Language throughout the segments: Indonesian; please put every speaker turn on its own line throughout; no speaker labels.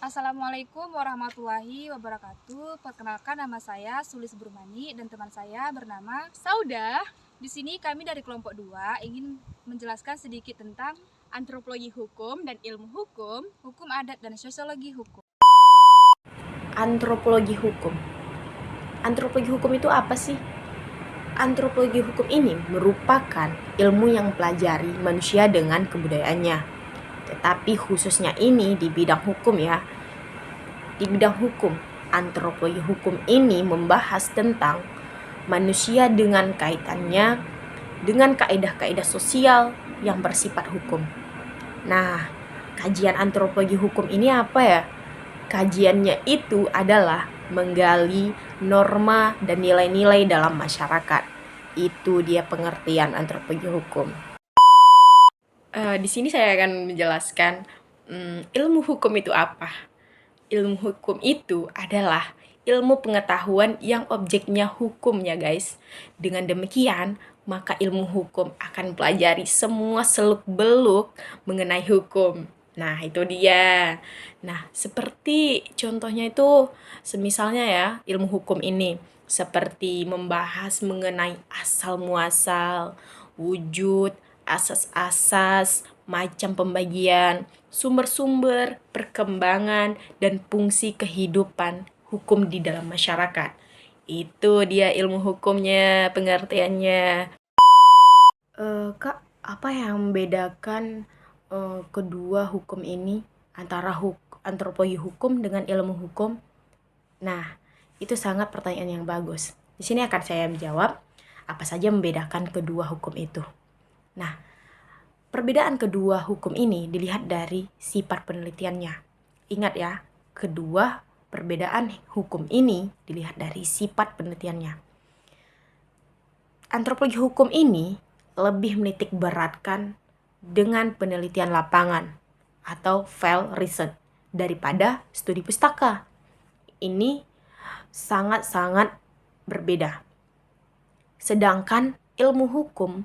Assalamualaikum warahmatullahi wabarakatuh. Perkenalkan, nama saya Sulis Burmani dan teman saya bernama
Sauda.
Di sini kami dari kelompok 2 ingin menjelaskan sedikit tentang
Antropologi hukum dan ilmu hukum.
hukum adat dan sosiologi hukum.
Antropologi hukum. Antropologi hukum itu apa sih? Antropologi hukum ini merupakan ilmu yang mempelajari manusia dengan kebudayaannya. Tetapi khususnya ini di bidang hukum ya. Di bidang hukum, antropologi hukum ini membahas tentang manusia dengan kaitannya dengan kaidah-kaidah sosial yang bersifat hukum. Nah, kajian antropologi hukum ini apa ya? Kajiannya itu adalah menggali norma dan nilai-nilai dalam masyarakat. Itu dia pengertian antropologi hukum. Di sini saya akan menjelaskan ilmu hukum itu apa. Ilmu hukum itu adalah ilmu pengetahuan yang objeknya hukum ya guys. Dengan demikian, maka ilmu hukum akan pelajari semua seluk-beluk mengenai hukum. Nah, itu dia. Nah, seperti contohnya itu, semisalnya ya, ilmu hukum ini seperti membahas mengenai asal muasal, wujud, asas-asas, macam pembagian, sumber-sumber, perkembangan, dan fungsi kehidupan hukum di dalam masyarakat. Itu dia ilmu hukumnya, pengertiannya. Kak, apa yang membedakan kedua hukum ini antara antropologi hukum dengan ilmu hukum? Nah, itu sangat pertanyaan yang bagus. Di sini akan saya menjawab apa saja membedakan kedua hukum itu. Nah, perbedaan kedua hukum ini dilihat dari sifat penelitiannya. Ingat ya, kedua perbedaan hukum ini dilihat dari sifat penelitiannya. Antropologi hukum ini lebih menitik beratkan dengan penelitian lapangan atau field research daripada studi pustaka. Ini sangat-sangat berbeda. Sedangkan ilmu hukum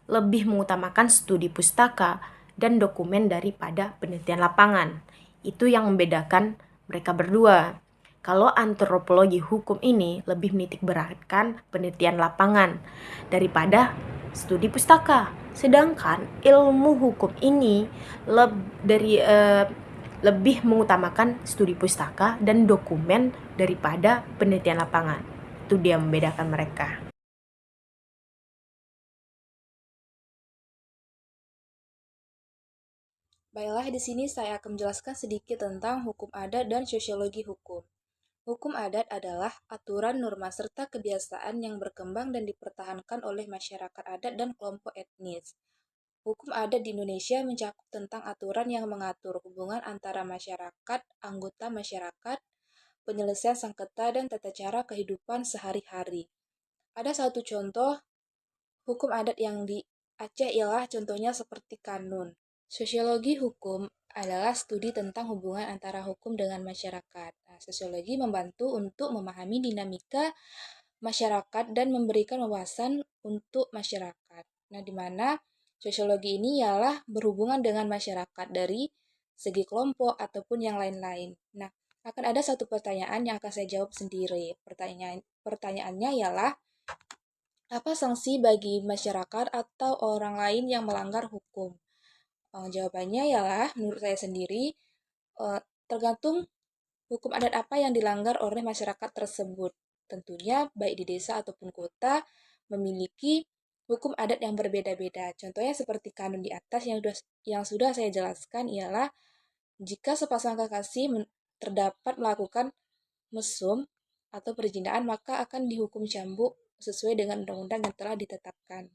lebih mengutamakan studi pustaka dan dokumen daripada penelitian lapangan. Itu yang membedakan mereka berdua. Kalau antropologi hukum ini lebih menitik beratkan penelitian lapangan daripada studi pustaka. Sedangkan ilmu hukum ini lebih mengutamakan studi pustaka dan dokumen daripada penelitian lapangan. Itu dia membedakan mereka.
Baiklah, di sini saya akan menjelaskan sedikit tentang hukum adat dan sosiologi hukum. Hukum adat adalah aturan, norma, serta kebiasaan yang berkembang dan dipertahankan oleh masyarakat adat dan kelompok etnis. Hukum adat di Indonesia mencakup tentang aturan yang mengatur hubungan antara masyarakat, anggota masyarakat, penyelesaian sengketa, dan tata cara kehidupan sehari-hari. Ada satu contoh hukum adat yang di Aceh ialah contohnya seperti kanun. Sosiologi hukum adalah studi tentang hubungan antara hukum dengan masyarakat. Nah, sosiologi membantu untuk memahami dinamika masyarakat dan memberikan wawasan untuk masyarakat. Nah, di mana sosiologi ini ialah berhubungan dengan masyarakat dari segi kelompok ataupun yang lain-lain. Nah, akan ada satu pertanyaan yang akan saya jawab sendiri. Pertanyaannya ialah, apa sanksi bagi masyarakat atau orang lain yang melanggar hukum? Jawabannya ialah, menurut saya sendiri, tergantung hukum adat apa yang dilanggar oleh masyarakat tersebut. Tentunya baik di desa ataupun kota memiliki hukum adat yang berbeda-beda. Contohnya seperti kanun di atas yang sudah saya jelaskan ialah, jika sepasang kekasih terdapat melakukan mesum atau perjinaan, maka akan dihukum cambuk sesuai dengan undang-undang yang telah ditetapkan.